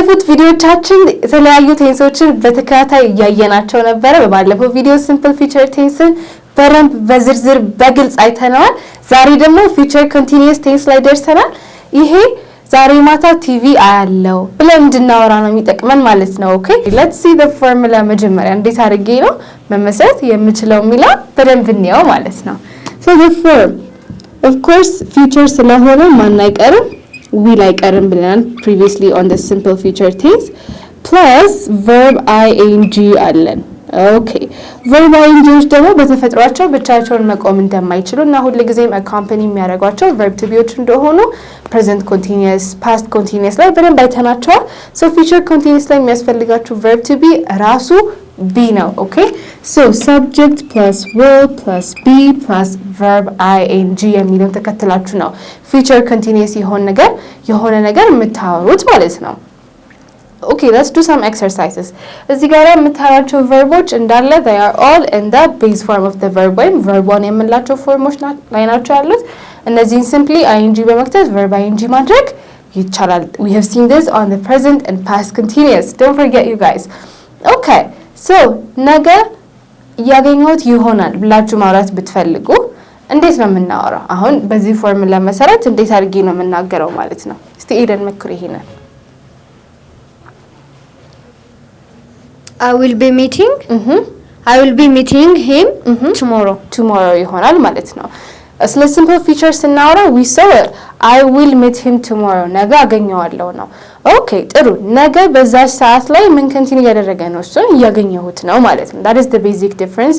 ባለፉት ቪዲዮቻችን የተለያዩ ቴንሶችን በተከታታይ ያያየናቸው ነበር። በባለፈው ቪዲዮ ሲምፕል ፊቸር ቴንስን በደንብ በዝርዝር በግልጽ አይተናል። ዛሬ ደግሞ ፊቸር ኮንቲኒየስ ቴንስ ላይ ደርሰናል። ይሄ ዛሬ ማታ ቲቪ አያለው ብለን እንድናወራ ነው የሚጠቅመን ማለት ነው። ኦኬ ሌትስ ሲ ዘ ፎርሙላ። መጀመሪያ እንዴት አድርጌ ነው መመስረት የምችለው የሚለው በደንብ እንየው ማለት ነው። ሶ ዘ ፎርም ኦፍ ኮርስ ፊቸር ስለሆነ ማን አይቀርም will አይቀርም ብለናል previously on the simple feature tense plus verb ing አለን። ኦኬ verb ingዎች ደግሞ በተፈጥሯቸው ብቻቸውን መቆም እንደማይችሉ እና ሁሉ ጊዜም accompany የሚያደርጓቸው verb to beዎች እንደሆኑ present continuous past continuous ላይ በደንብ አይተናቸዋል። so feature continuous ላይ የሚያስፈልጋችሁ verb to be ራሱ be ነው። ኦኬ so subject plus will plus be plus verb ing የሚለውን ተከትላችሁ ነው feature continuous የሆነ ነገር የምታወሩት ማለት ነው። Okay, let's do some exercises. እዚህ ጋር የምታያቸው verboች እንዳለ they are all in the base form of the verb ወይም verb one የምንላቸው ፎርሞች ላይ ናቸው ያሉት። እነዚህን simply ing በመክተት verb ing ማድረግ ይቻላል። We have seen this on the present and past continuous. Don't forget you guys. Okay, so ነገ ያገኘሁት ይሆናል ብላችሁ ማውራት ብትፈልጉ እንዴት ነው የምናወራው? አሁን በዚህ ፎርሙላ መሰረት እንዴት አድርጌ ነው የምናገረው ማለት ነው። እስቲ ኤደን መክሩ ይሄንን I will be meeting him tomorrow ይሆናል ማለት ነው። ስለ simple features ስናወራ we saw it. I will meet him tomorrow ነገ አገኘዋለሁ ነው። ኦኬ ጥሩ። ነገ በዛ ሰዓት ላይ ምን ኮንቲኒው ያደረገ ነው? እሱን እያገኘሁት ነው ማለት ነው። that is the basic difference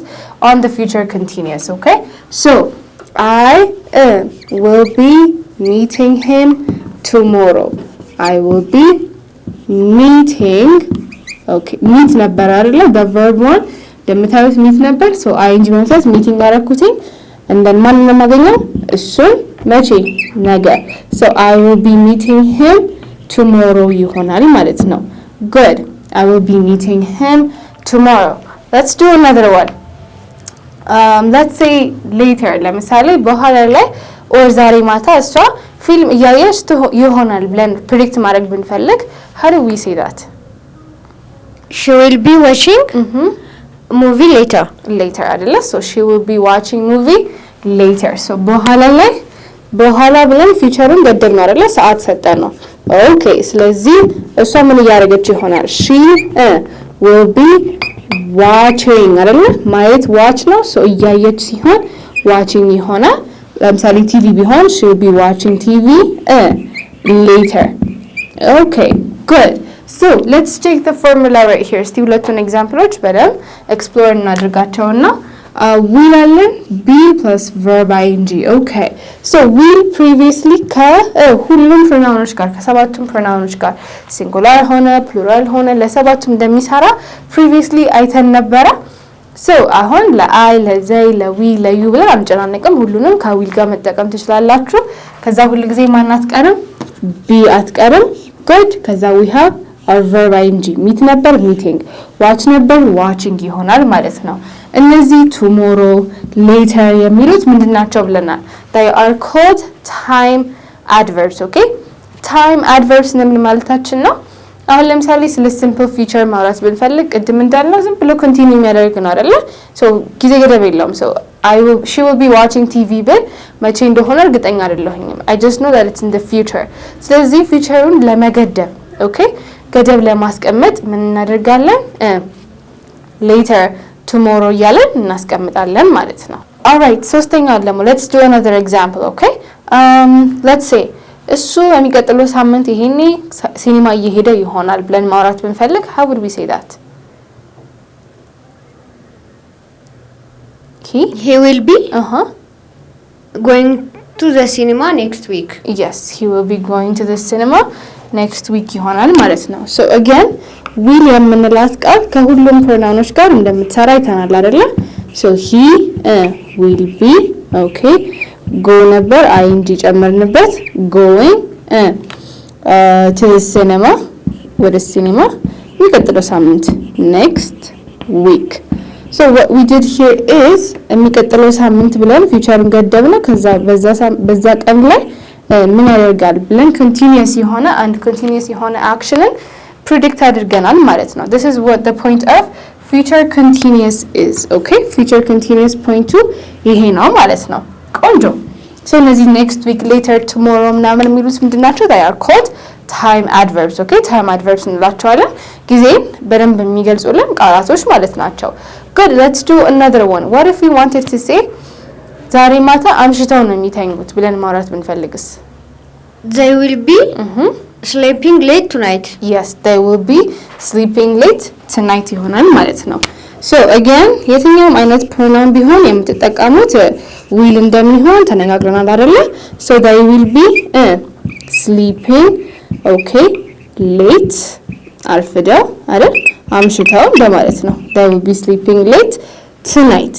on the future continuous. Okay, so I will be meeting him tomorrow. I will be meeting. Okay, meet ነበር አይደለ? the verb one እንደምታዩት meet ነበር። so ing ማለት meeting አደረኩትኝ and then ማን ነው የማገኘው? እሱን መቼ? ነገ። so I will be meeting him tomorrow ይሆናል ማለት ነው። good. I will be meeting him tomorrow. Let's do another one. Let's say later. ለምሳሌ በኋላ ላይ or ዛሬ ማታ እሷ ፊልም እያየች ይሆናል ብለን predict ማድረግ ብንፈልግ how do we say that? She will be watching movie later አይደለ? so she will be watching movie later. so በኋላ ብለን ፊቸሩን ገደል ነው አይደለ? ሰዓት ሰጠን ነው። ኦኬ ስለዚህ እሷ ምን እያደረገች ይሆናል? she will be watching አይደለ? ማየት watch ነው። so እያየች ሲሆን watching ይሆናል። ለምሳሌ ቲቪ ቢሆን she will be watching TV later. okay good. so let's check the formula right here. እስቲ ሁለቱን ኤግዛምፕሎች በደንብ ኤክስፕሎር እናድርጋቸውና will አለን be plus verb ing. okay so will previously ከሁሉም ፕሮናውኖች ጋር ከሰባቱም ፕሮናውኖች ጋር ሲንጉላር ሆነ ፕሉራል ሆነ ለሰባቱም እንደሚሰራ previously አይተን ነበረ። so አሁን ለአይ ለዘይ ለዊ ለዩ ብለን አንጨናነቅም። ሁሉንም ከዊል ጋር መጠቀም ትችላላችሁ። ከዛ ሁሉ ጊዜ ማን አትቀርም? be አትቀርም። good. ከዛ we have our verb ing meet ነበር meeting፣ watch ነበር watching ይሆናል ማለት ነው። እነዚህ tomorrow later የሚሉት ምንድናቸው ብለናል? they are called time adverbs. okay time adverbs ምን ማለታችን ነው? አሁን ለምሳሌ ስለ simple feature ማውራት ብንፈልግ ቅድም እንዳልነው ዝም ብሎ continue የሚያደርግ ነው አይደለ? so ጊዜ ገደብ የለውም። so she will be watching TV ብል መቼ እንደሆነ እርግጠኛ አይደለሁኝም። I just know that it's in the future. ስለዚህ ፊቸሩን ለመገደብ okay ገደብ ለማስቀመጥ ምን እናደርጋለን? later tomorrow እያለን እናስቀምጣለን ማለት ነው። alright ሶስተኛው ደግሞ let's do another example. okay let's say እሱ የሚቀጥለው ሳምንት ይሄኔ ሲኒማ እየሄደ ይሆናል ብለን ማውራት ብንፈልግ how would we say that? he will be going to the cinema next week. yes he will be going to the cinema next week ይሆናል ማለት ነው። so again will የምንላት ቃል ከሁሉም ፕሮናውኖች ጋር እንደምትሰራ አይተናል አይደለ? so he will be okay go ነበር ing ጨመርንበት going to the cinema ወደ ሲኒማ የሚቀጥለው ሳምንት next week. so what we did here is የሚቀጥለው ሳምንት ብለን ፊቸሩን ገደብነው። ከዛ በዛ ቀን ላይ ምን ያደርጋል ብለን continuous የሆነ አክሽንን ፕሪዲክት አድርገናል ማለት ነው። this is what the point of future continuous is. okay future continuous point to ይሄ ነው ማለት ነው። ቆንጆ so እነዚህ next week later tomorrow ምናምን የሚሉት ምንድናቸው? they are called time adverbs. okay time adverbs እንላቸዋለን። ጊዜን በደንብ የሚገልጹልን ቃላቶች ማለት ናቸው። good let's do another one. what if we wanted to say ዛሬ ማታ አምሽተው ነው የሚተኙት ብለን ማውራት ብንፈልግስ? they will be sleeping late tonight. yes they will be sleeping late tonight ይሆናል ማለት ነው። so again የትኛውም አይነት pronoun ቢሆን የምትጠቀሙት will እንደሚሆን ተነጋግረናል አይደለ? so they will be sleeping okay late አርፍደው አይደል? አምሽተው እንደማለት ነው። they will be sleeping late tonight.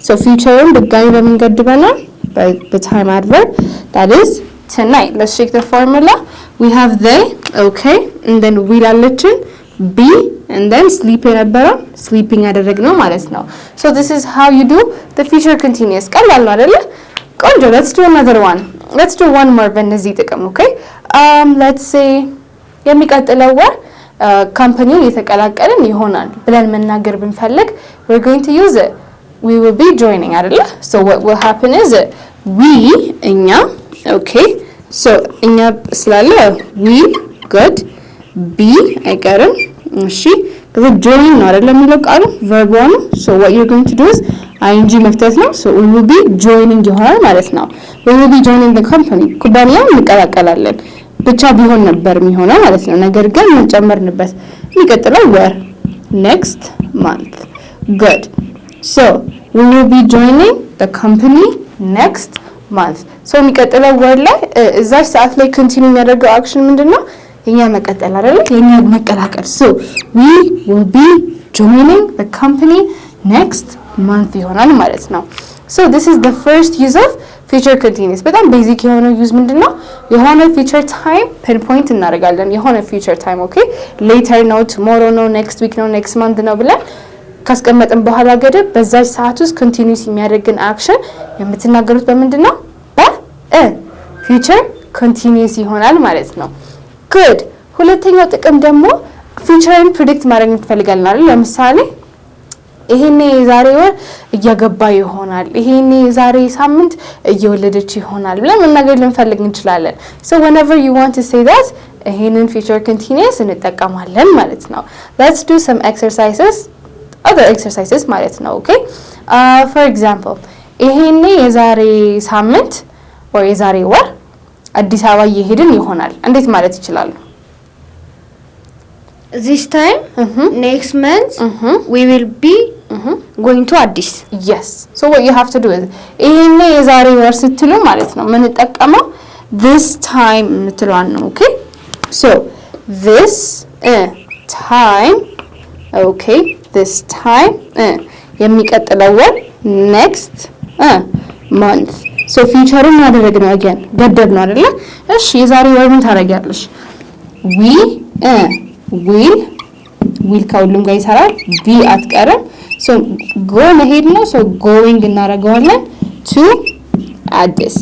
so futureን ድጋሚ በምን ገድበናል? by the time adverb that is tonight. let's check the formula. we have they okay and then will አለችን be and then sleep የነበረው sleeping ያደረግነው ማለት ነው። so this is how you do the future continuous. ቀላል ነው አይደለ? ቆንጆ let's do another one. let's do one more በእነዚህ ጥቅም okay let's say የሚቀጥለው ወር ካምፓኒውን የተቀላቀልን ይሆናል ብለን መናገር ብንፈልግ we're going to use it. we will be joining አይደለ? so what will happen is we እኛ okay so እኛ ስላለ will good be አይቀርም እሺ ከዛ join ነው አይደለ የሚለው ቃሉ verb ነው so what you're going to do is ing መክተት ነው so we will be joining ይሆናል ማለት ነው we will be joining the company ኩባንያውን እንቀላቀላለን ብቻ ቢሆን ነበር የሚሆነው ማለት ነው ነገር ግን ምን ጨመርንበት የሚቀጥለው ወር next month good so we will be joining the company next month so የሚቀጥለው ወር ላይ እዛች ሰዓት ላይ ኮንቲኒው የሚያደርገው አክሽን ምንድነው የኛ መቀጠል አይደል የኛ መቀላቀል so we will be joining the company next month ይሆናል ማለት ነው so this is the first use of future continuous በጣም ቤዚክ የሆነው ዩዝ ምንድነው የሆነ future time pinpoint እናደርጋለን የሆነ future time okay later ነው tomorrow ነው next week ነው next month ነው ብለን ካስቀመጥን በኋላ ገደብ በዛች ሰዓት ውስጥ ኮንቲኒዩስ የሚያደርግን አክሽን የምትናገሩት በምንድነው future continuous ይሆናል ማለት ነው good ሁለተኛው ጥቅም ደግሞ futureን predict ማድረግ እንፈልጋለን አይደል ለምሳሌ ይሄኔ ዛሬ ወር እያገባ ይሆናል ይሄኔ ዛሬ ሳምንት እየወለደች ይሆናል ብለን መናገር ልንፈልግ እንችላለን so whenever you want to say that ይሄንን future continuous እንጠቀማለን ማለት ነው let's do some exercises other exercises ማለት ነው okay for example ይሄኔ የዛሬ ሳምንት ወይ የዛሬ ወር አዲስ አበባ እየሄድን ይሆናል እንዴት ማለት ይችላል this time next month we will be going to Addis. yes so what you have to do is ይሄኔ የዛሬ ወር ስትሉ ማለት ነው ምን ተጠቀመው this time ምትሏን ነው okay so this time okay this time የሚቀጥለው ወር next month so future ማድረግነው again ገደብ ነው አይደለ እሺ የዛሬ ወር ምን ታረጋለሽ we will ከሁሉም ጋር ይሰራል be አትቀርም so go መሄድ ነው so going እናደርገዋለን to Addis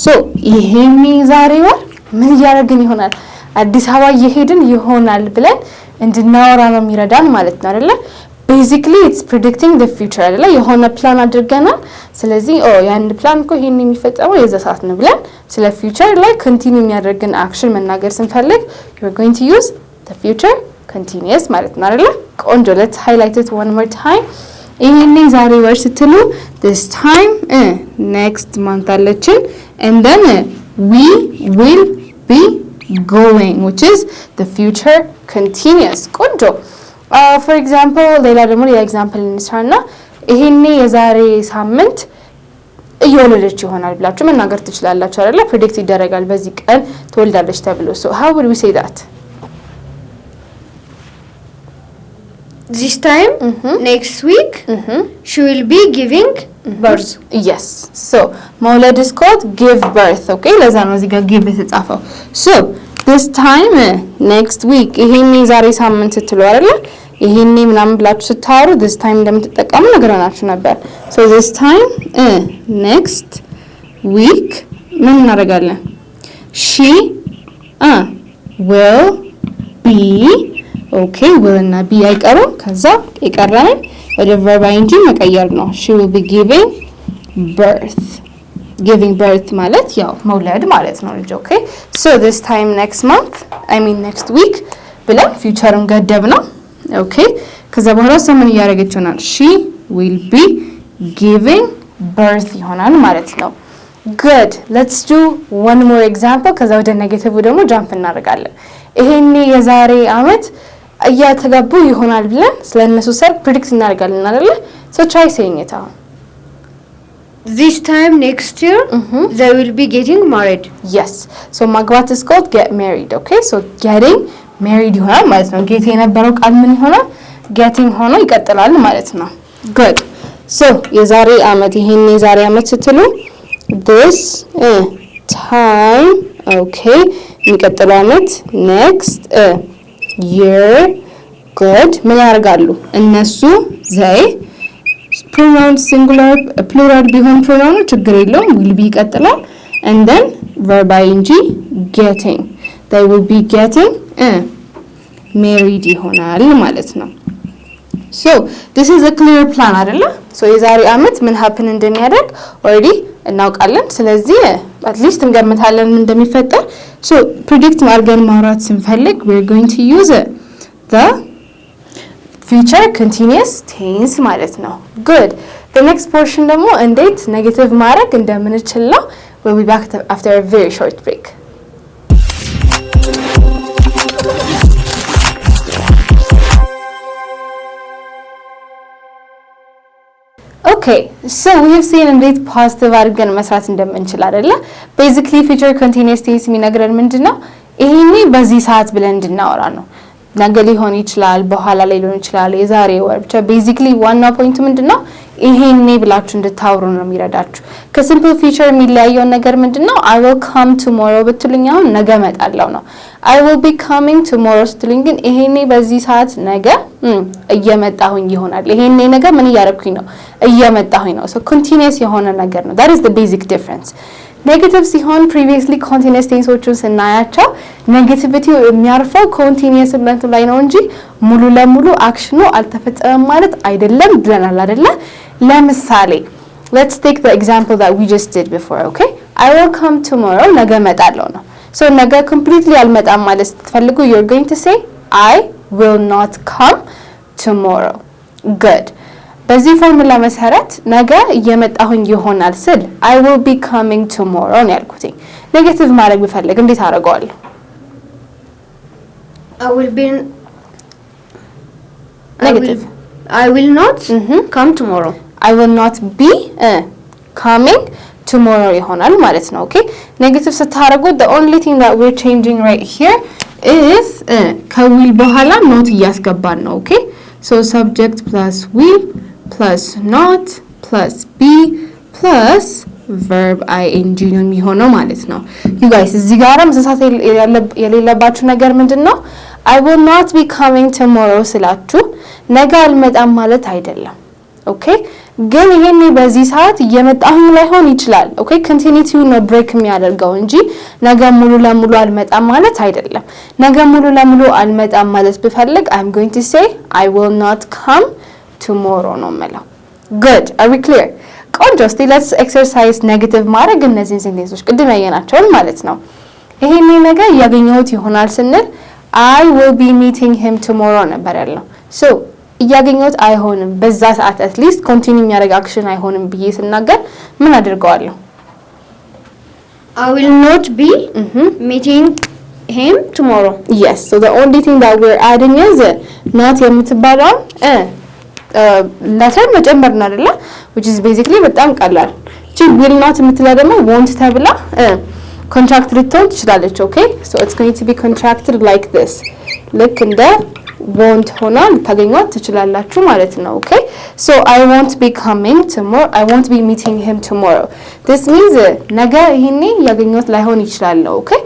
so ይሄኔ ዛሬ ወር ምን ያደርግን ይሆናል አዲስ አበባ እየሄድን ይሆናል ብለን እንድናወራ ነው የሚረዳን ማለት ነው አይደለ basically it's predicting the future አይደለ የሆነ ፕላን አድርገናል ስለዚህ ያን ፕላን እኮ ይሄን የሚፈጸመው የዛ ሰዓት ነው ብለን ስለ future ላይ ኮንቲኒው የሚያደርግን አክሽን መናገር ስንፈልግ you're going to use the future continuous ማለት ነው አይደለ ቆንጆ let's highlight it one more time ይሄኔ ዛሬ ወር ስትሉ this time next month አለችን and then we will be going which is the future continuous ቆንጆ for example ሌላ example እንስራና ይሄኔ የዛሬ ሳምንት እየወለደች ይሆናል ብላችሁ መናገር ትችላላችሁ አይደለ predict ይደረጋል በዚህ ቀን ትወልዳለች ተብሎ so how would we say that this time next week she will be giving birth yes so መውለድ is called give birth okay ለዛ ነው እዚህ ጋር give የተጻፈው so this time next week ይሄኔ ዛሬ ሳምንት ስትሉ አይደለ ይሄኔ ምናምን ብላችሁ ስታወሩ this time እንደምትጠቀሙ ነገራናችሁ ነበር so this time next week ምን እናደርጋለን she will be ኦኬ will እና be አይቀሩም ከዛ የቀረንን ወደ verb ing መቀየር ነው she will be giving birth ማለት ያው መውለድ ማለት ነው ልጅ ኦኬ so this time next next week ብለን ፊውቸሩን ገደብ ነው ኦኬ ከዛ በኋላ ሰምን እያደረገች ይሆናል she will be giving birth ይሆናል ማለት ነው good let's do one more example ከዛ ወደ ኔጌቲቭ ደግሞ ጃምፕ እናደርጋለን ይሄኔ የዛሬ አመት እያተጋቡ ይሆናል ብለን ስለነሱ ሰር ፕሪዲክት እናደርጋለን አይደለ so try saying it out this time next year they will be getting married yes so ማግባት is called get married okay so getting married ይሆናል ማለት ነው get የነበረው ቃል ምን ይሆናል getting ሆኖ ይቀጥላል ማለት ነው good so የዛሬ አመት ይሄን የዛሬ አመት ስትሉ this time okay የሚቀጥለው አመት next year good ምን ያደርጋሉ እነሱ they pronoun singular plural ቢሆን pronoun ችግር የለውም will be ይቀጥላል and then verb ing getting they will be getting married ይሆናል ማለት ነው so this is a clear plan አይደለ so የዛሬ አመት ምን happen እንደሚያደርግ already እናውቃለን ስለዚህ at least እንገምታለን ምን እንደሚፈጠር so predict ማድረግን ማውራት ስንፈልግ we're going to use the future continuous tense ማለት ነው good the next portion ደግሞ እንዴት ኔጌቲቭ ማድረግ እንደምንችል ነው we'll be back after a very short break Okay, so we have seen እንዴት ፖዚቲቭ አድርገን መስራት እንደምንችል አይደለ basically future continuous tense የሚነግረን ምንድነው ይሄኔ በዚህ ሰዓት ብለን እንድናወራ ነው ነገ ሊሆን ይችላል በኋላ ላይ ሊሆን ይችላል የዛሬ ወር ብቻ basically ዋና ፖይንቱ ምንድነው ይሄኔ ብላችሁ እንድታወሩ ነው የሚረዳችሁ ከሲምፕል ፊቸር የሚለያየው ነገር ምንድነው I will come tomorrow ብትሉኝ አሁን ነገ እመጣለሁ ነው I will be coming tomorrow ስትሉኝ ግን ይሄኔ በዚህ ሰዓት ነገ እየመጣሁኝ ይሆናል ይሄኔ ነገ ምን እያደረኩኝ ነው እየመጣሁኝ ነው so continuous የሆነ ነገር ነው that is the basic difference ኔጌቲቭ ሲሆን previously continuous tenseዎችን ስናያቸው ኔጌቲቪቲው የሚያርፈው continuousነት ላይ ነው እንጂ ሙሉ ለሙሉ አክሽኑ አልተፈጸመም ማለት አይደለም ብለናል አይደለ ለምሳሌ let's take the example that we just did before okay I will come tomorrow ነገ እመጣለሁ ነው so ነገ completely አልመጣም ማለት ስትፈልጉ you're going to say I will not come tomorrow good በዚህ ፎርሙላ መሰረት ነገ እየመጣሁኝ ይሆናል ስል I will be coming tomorrow ነው ያልኩት ኔጌቲቭ ማድረግ ብፈልግ እንዴት አደርገዋለሁ I will not come tomorrow I will not be coming tomorrow ይሆናል ማለት ነው okay ኔጌቲቭ ስታደርጉ the only thing that we're changing right here is ከዊል በኋላ not እያስገባን ነው okay so subject plus will plus not plus be plus verb ing ነው የሚሆነው ማለት ነው you guys እዚህ ጋር መሳሳት የሌለባችሁ ነገር ምንድነው I will not be coming tomorrow ስላችሁ ነገ አልመጣም ማለት አይደለም okay ግን ይሄኔ በዚህ ሰዓት እየመጣሁኝ ላይሆን ይችላል okay continuity ነው break የሚያደርገው እንጂ ነገ ሙሉ ለሙሉ አልመጣም ማለት አይደለም ነገ ሙሉ ለሙሉ አልመጣም ማለት ብፈልግ I'm going to say I will not come tomorrow ነው ማለት good are we clear ቆንጆ እስቲ let's exercise negative ማድረግ እነዚህን ሴንቴንሶች ቅድም ያየናቸውን ማለት ነው ይሄኔ ነገር ያገኘሁት ይሆናል ስንል I will be meeting him tomorrow ነበር ያለው so ያገኘሁት አይሆንም በዛ ሰዓት at least continue የሚያደርግ አክሽን አይሆንም ብዬ ስናገር ምን አድርገዋለሁ I will not be meeting him tomorrow yes so the only thing that we're adding is not የምትባለው letter መጨመር ነው አይደለ which is basically በጣም ቀላል እቺ will not የምትለው ደግሞ won't ተብላ contract ልትሆን ትችላለች okay so it's going to be contracted like this ልክ እንደ won't ሆና ልታገኙት ትችላላችሁ ማለት ነው okay so I won't be coming tomorrow I won't be meeting him tomorrow this means ነገ ይሄኔ ያገኙት ላይሆን ይችላል okay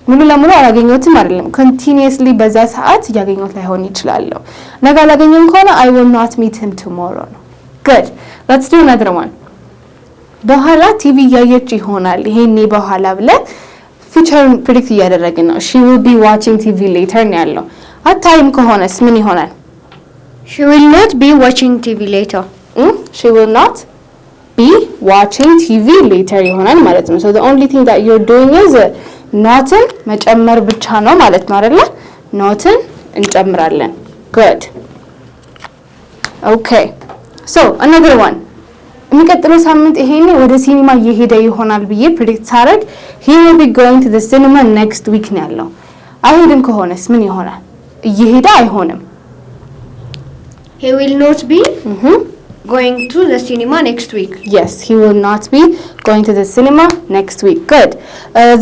ሙሉ ለሙሉ አላገኘሁትም አይደለም continuously በዛ ሰዓት ያገኘሁት ላይሆን ይችላል ነገ አላገኘም ከሆነ I will not meet him tomorrow good let's do another one በኋላ ቲቪ ያየች ይሆናል ይሄኔ በኋላ ብለን future predict እያደረግን ነው she will be watching TV later ነው ያለው አታይም ከሆነስ ምን ይሆናል? She will not be watching TV later. She will not be watching TV later ይሆናል ማለት ነው። So the only thing that you're doing is notን መጨመር ብቻ ነው ማለት ነው አይደለ? notን እንጨምራለን። Good. Okay. So another one. የሚቀጥለው ሳምንት ይሄኔ ወደ ሲኒማ እየሄደ ይሆናል ብዬ ፕሬዲክት ሳደርግ he will be going to the cinema next week ነው ያለው። አይሄድም ከሆነስ ምን ይሆናል? እየሄደ አይሆንም። He will not be going to the cinema next week. Yes, he will not be going to the cinema next week. Good.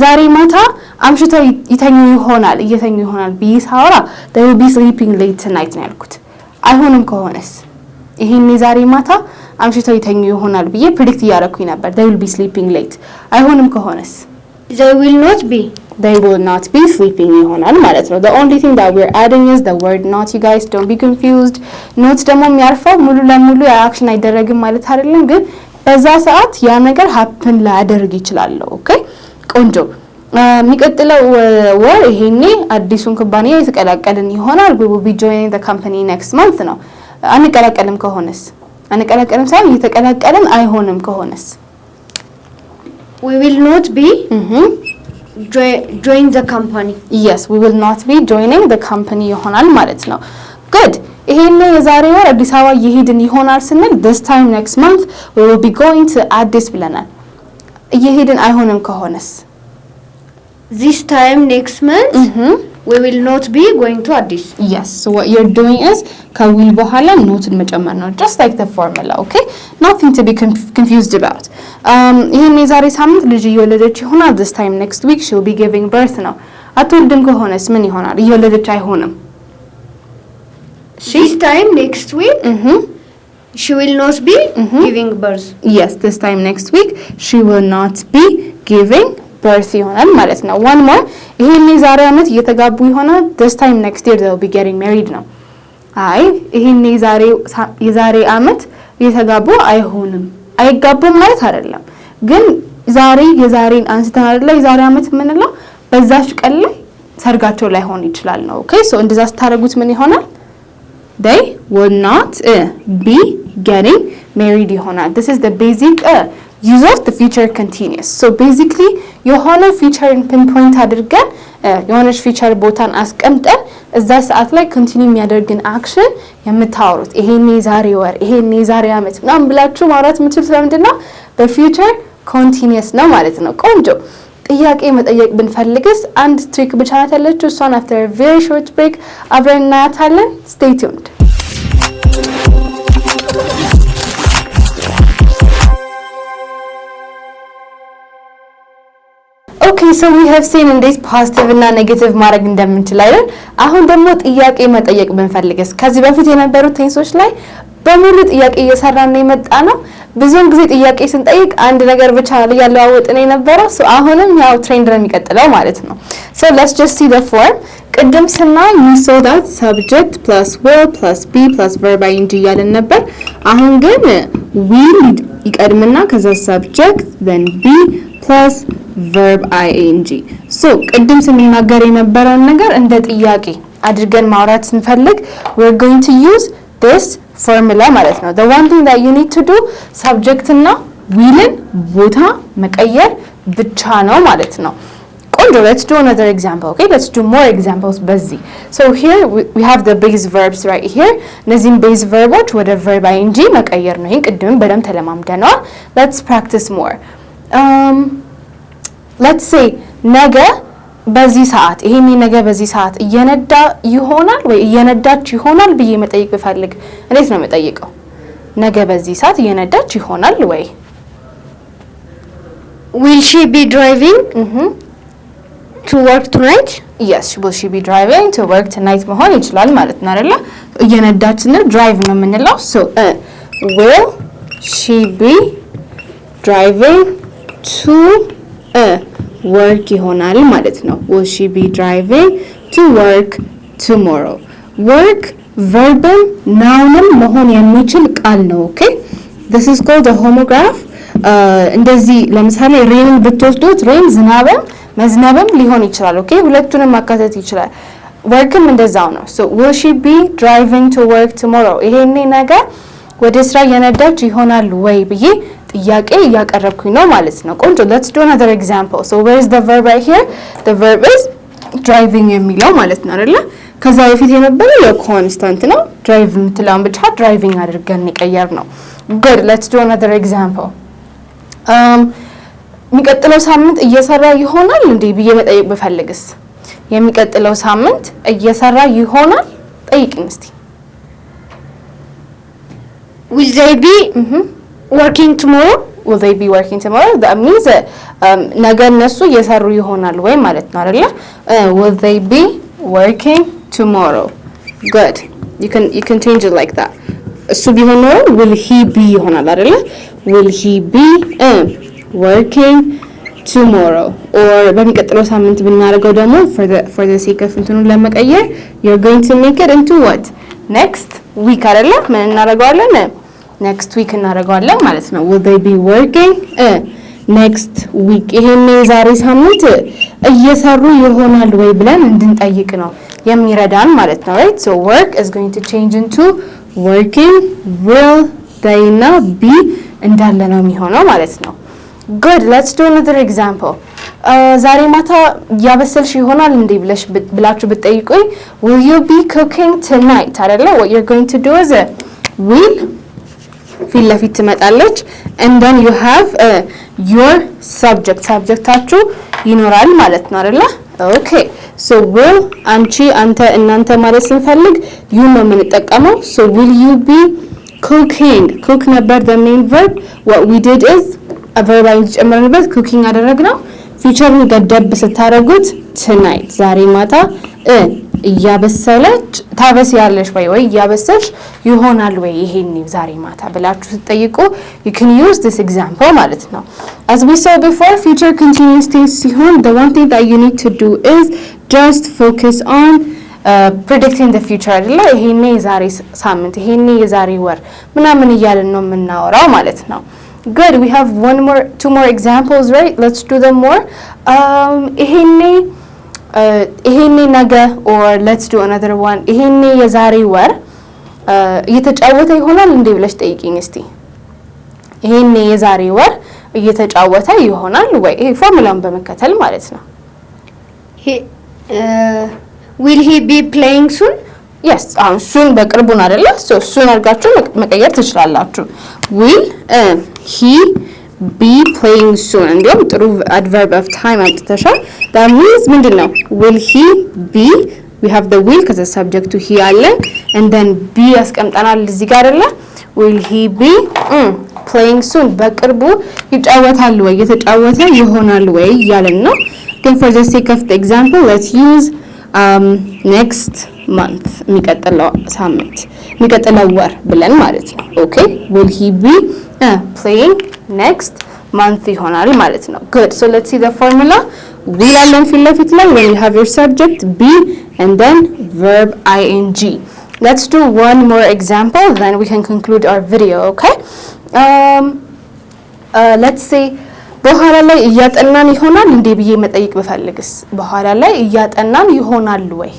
ዛሬ ማታ አምሽተው ይተኙ ይሆናል እየተኙ ይሆናል ብዬ ሳወራ they will be sleeping late tonight ነው ያልኩት። አይሆንም ከሆነስ ይሄኔ ዛሬ ማታ አምሽተው ይተኙ ይሆናል ብዬ ፕሬዲክት እያደረኩኝ ነበር። they will be sleeping late. አይሆንም ከሆነስ They will not be. They will not be sleeping ይሆናል ማለት ነው። The only thing that we're adding is the word not. You guys don't be confused. Not ደግሞ የሚያርፈው ሙሉ ለሙሉ የአክሽን አይደረግም ማለት አይደለም፣ ግን በዛ ሰዓት ያ ነገር happen ላያደርግ ይችላል። ኦኬ ቆንጆ። የሚቀጥለው ወር ይሄኔ አዲሱን ኩባንያ የተቀላቀልን ይሆናል። We will be joining the company next month ነው። አንቀላቀልም ከሆነስ አንቀላቀልም ሳይሆን እየተቀላቀልን አይሆንም ከሆነስ We will not be join the company. Yes, we will not be joining the company ይሆናል ማለት ነው። Good. ይሄን የዛሬ ወር አዲስ አበባ እየሄድን ይሆናል ስንል this time next month we will be going to Addis ብለናል። እየሄድን አይሆንም ከሆነስ This time next month we will not be going to Addis. Yes, so what you're doing is ከዊል በኋላ ኖትን መጨመር ነው, just like the formula. Okay, nothing to be confused about. ይሄን የዛሬ ሳምንት ልጅ እየወለደች ይሆናል this time next week she will be giving birth ነው። አትወልድም ከሆነስ ምን ይሆናል? እየወለደች አይሆንም። This time next week she will not be giving birth. Yes, this time next week she will not be giving birth ይሆናል ማለት ነው። one more ይሄን የዛሬ አመት እየተጋቡ ይሆናል this time next year they will be getting married ነው። አይ ይሄን የዛሬ አመት እየተጋቡ አይሆንም አይጋቡም ማለት አይደለም፣ ግን ዛሬ የዛሬን አንስተን አይደለ የዛሬ አመት ምንለው በዛሽ ቀን ላይ ሰርጋቸው ላይ ሆን ይችላል ነው። ኦኬ ሶ እንደዛ ስታረጉት ምን ይሆናል? they will not be getting married ይሆናል። this is the basic use of the future continuous. So basically የሆነ ፊቸርን ፒንፖይንት አድርገን የሆነች ፊቸር ቦታን አስቀምጠን እዛ ሰዓት ላይ ኮንቲኒው የሚያደርግን አክሽን የምታወሩት ይሄኔ ዛሬ ወር ይሄኔ ዛሬ አመት ምናምን ብላችሁ ማውራት የምትችሉት ለምንድን ነው? በፊውቸር ኮንቲኒየስ ነው ማለት ነው። ቆንጆ ጥያቄ መጠየቅ ብንፈልግስ አንድ ትሪክ ብቻ ናት ያለችው። እሷን after a very short break አብረን እናያታለን። Stay tuned. Okay, so we have seen እንዴት ፖዚቲቭ እና ኔጌቲቭ ማድረግ እንደምንችል አይደል? አሁን ደግሞ ጥያቄ መጠየቅ ብንፈልግስ ከዚህ በፊት የነበሩት ቴንሶች ላይ በሙሉ ጥያቄ እየሰራን ነው የመጣ ነው። ብዙውን ጊዜ ጥያቄ ስንጠይቅ አንድ ነገር ብቻ ያለዋወጥን የነበረው ሶ አሁንም ያው ትሬንድ ነው የሚቀጥለው ማለት ነው። So let's just see the form. ቅድም ስናይ we saw that subject plus will plus be plus verb ing እያልን ነበር። አሁን ግን will ይቀድምና ከዛ subject then be plus verb ing. So ቅድም ስንናገር የነበረውን ነገር እንደ ጥያቄ አድርገን ማውራት ስንፈልግ we're going to use this formula ማለት ነው። The one thing that you need to do subject እና willን ቦታ መቀየር ብቻ ነው ማለት ነው። ቆንጆ let's do another example. Okay, let's do more examples በዚህ. So here we have the base verbs right here. እነዚህን base verboች ወደ verb ing መቀየር ነው። ይሄን ቅድም በደንብ ተለማምደናል። Let's practice more. Let's say ነገ በዚህ ሰዓት ይሄኔ ነገ በዚህ ሰዓት እየነዳ ይሆናል ወይ እየነዳች ይሆናል ብዬ መጠየቅ ብፈልግ እንዴት ነው የምጠይቀው? ነገ በዚህ ሰዓት እየነዳች ይሆናል ወይ? Will she be driving to work tonight? Yes, will she be driving to work tonight መሆን ይችላል ማለት ነው አይደለ? እየነዳች ነው drive ነው የምንለው። So will she be driving to work ይሆናል ማለት ነው። will she be driving to work tomorrow? work verbም nounም መሆን የሚችል ቃል ነው። ኦኬ this is called a homograph. እንደዚህ ለምሳሌ rain ብትወስዱት rain ዝናብም መዝነብም ሊሆን ይችላል። ኦኬ ሁለቱንም ማካተት ይችላል። ወርክም እንደዛው ነው። so will she be driving to work tomorrow? ይሄኔ ነገ ወደ ስራ የነዳች ይሆናል ወይ ብዬ ጥያቄ እያቀረብኩኝ ነው ማለት ነው። ቆንጆ let's do another example. so where is the verb right here? the verb is driving የሚለው ማለት ነው አይደለ? ከዛ በፊት የነበረው የኮንስታንት ነው። drive የምትለውን ብቻ driving አድርገን ይቀየር ነው። good let's do another example. የሚቀጥለው ሳምንት እየሰራ ይሆናል እንዴ ብዬ መጠየቅ ብፈልግስ? የሚቀጥለው ሳምንት እየሰራ ይሆናል ጠይቅኝ እስቲ። will they be working tomorrow? will they be working tomorrow? that means ነገ እነሱ እየሰሩ ይሆናል ወይ ማለት ነው አይደለ? will they be working tomorrow? good you can change it like that. እሱ ቢሆን ኖሮ will he be ይሆናል አይደለ? will he be working tomorrow? or በሚቀጥለው ሳምንት ብናደርገው ደግሞ for the sake of እንትኑን ለመቀየር you're going to make it into what? next week አይደለ? ምን እናደርገዋለን? next week እናደርገዋለን ማለት ነው። will they be working next week? ይሄን ዛሬ ሳምንት እየሰሩ ይሆናል ወይ ብለን እንድንጠይቅ ነው የሚረዳን ማለት ነው። right? so work is going to change into working, will they እና be እንዳለ ነው የሚሆነው ማለት ነው። good let's do another example. ዛሬ ማታ ያበሰልሽ ይሆናል እንዴ ብላችሁ ብትጠይቁኝ will you be cooking tonight አይደለ? what you're going to do is will ፊት ለፊት ትመጣለች and then you have your subjecታችሁ ይኖራል ማለት ነው አይደለ? okay so will አንቺ አንተ እናንተ ማለት ስንፈልግ you ነው የምንጠቀመው። so will you be cooking? cook ነበር the main verb. what we did is a verb ጨምረንበት cooking አደረግነው። ፊቸሩን ገደብ ስታደርጉት tonight ዛሬ ማታ እያበሰለች ታበስያለሽ ወይ እያበሰልሽ ይሆናል ወይ ይሄን ዛሬ ማታ ብላችሁ ስትጠይቁ you can use this example ማለት ነው። as we saw before future continuous tense ሲሆን the one thing that you need to do is just focus on predicting the future አይደለ? ይሄን የዛሬ ሳምንት ይሄን የዛሬ ወር ምናምን እያልን ነው የምናወራው ማለት ነው። good we have two more examples, right? let's do them more. ይሄኔ ነገ or let's do another one. ይሄኔ የዛሬ ወር እየተጫወተ ይሆናል እንዴ ብለሽ ጠይቂኝ እስቲ። ይሄኔ የዛሬ ወር እየተጫወተ ይሆናል ወይ? ይሄ ፎርሙላውን በመከተል ማለት ነው። will he be playing soon? yes አሁን soon በቅርቡን አይደለ? so soon አድርጋችሁ መቀየር ትችላላችሁ። will he be playing soon? እንዲሁም ጥሩ adverb of time አጥተሻል። that means ምንድነው? will he be we have the will because the subject to he አለ and then be ያስቀምጠናል እዚህ ጋር አይደለ? will he be playing soon በቅርቡ ይጫወታል ወይ የተጫወተ ይሆናል ወይ ያለን ነው። ግን for the sake of the example let's use next month የሚቀጥለው ሳምንት የሚቀጥለው ወር ብለን ማለት ነው። okay will he be playing next month ይሆናል ማለት ነው። good so let's see the formula. will አለን ፊት ለፊት ላይ when you have your subject be and then verb ing. let's do one more example then we can conclude our video. okay let's say በኋላ ላይ እያጠናን ይሆናል እንዴ ብዬ መጠየቅ ብፈልግስ? በኋላ ላይ እያጠናን ይሆናል ወይ?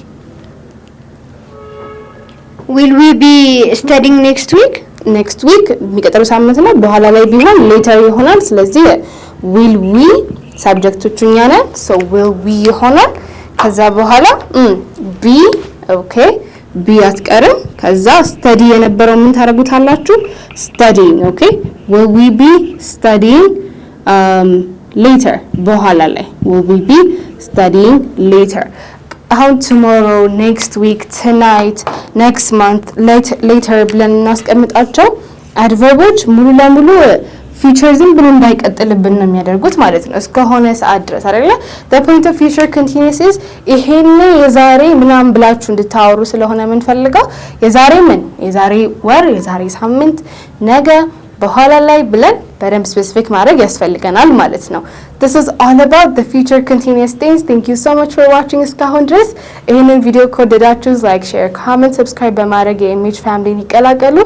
will we be studying next week? next week የሚቀጥለው ሳምንት ነው። በኋላ ላይ ቢሆን later ይሆናል። ስለዚህ will we subjecቶቹ እኛ ነን so will we ይሆናል። ከዛ በኋላ be okay be አትቀርም። ከዛ study የነበረው ምን ታረጉታላችሁ? studying okay will we be studying later በኋላ ላይ will we be studying later. አሁን tomorrow, next week, tonight, next month, later ብለን እናስቀምጣቸው አድቨርቦች ሙሉ ለሙሉ ፊቸር ዝም ብሎ እንዳይቀጥልብን ነው የሚያደርጉት ማለት ነው እስከሆነ ሰዓት ድረስ አይደለ? the point of future continuous is ይሄን የዛሬ ምናምን ብላችሁ እንድታወሩ ስለሆነ የምንፈልገው የዛሬ የዛሬ ወር፣ የዛሬ ሳምንት፣ ነገ፣ በኋላ ላይ ብለን በደንብ ስፔሲፊክ ማድረግ ያስፈልገናል ማለት ነው። this is all about the future continuous tense. thank you so much for watching እስካሁን ድረስ። ይሄንን ቪዲዮ ከወደዳችሁ ላይክ፣ ሼር፣ ኮሜንት፣ ሰብስክራይብ በማድረግ የኢሜጅ ፋሚሊን ይቀላቀሉ።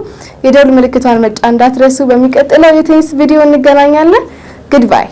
የደወል ምልክቷን መጫን እንዳትረሱ። በሚቀጥለው የቴንስ ቪዲዮ እንገናኛለን። goodbye